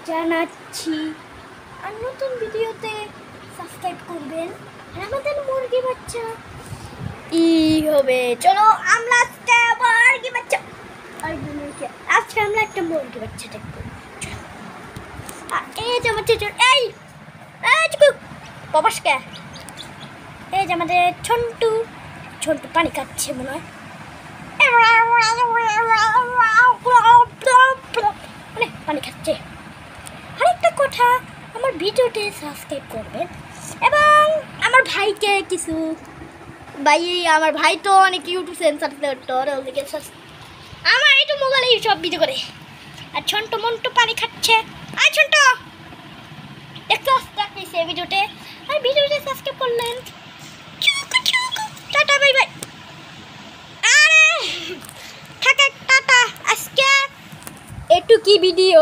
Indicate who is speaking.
Speaker 1: জানাচ্ছি। আর নতুন ভিডিওতে সাবস্ক্রাইব করবেন। আর আমাদের মুরগি বাচ্চা কি হবে, চলো আমরা আজকে মুরগি বাচ্চা আজকে আমরা একটা মুরগি বাচ্চা দেখবো। এই যে আমার চেচুর এই বাবাসকে এই যে আমাদের ছন্টু পানি খাচ্ছে মনে হয়, পানি খাচ্ছে। আরেকটা কথা, আমার ভিডিওতে সাবস্ক্রাইব করবেন এবং আমার ভাইকে কিছু আমার ভাই তো অনেক ইউটিউব সেন্সার আমার একটু মোবাইলে সব ভিডিও করে। আর ছন্টু মন্টু পানি খাচ্ছে। আর ছন্টু দেখতে আসতে ভিডিওতে, আর ভিডিওতে সাবস্ক্রাইব করলেন। Tata bye bye. আরে টাটা, আজকে একটু কি ভিডিও।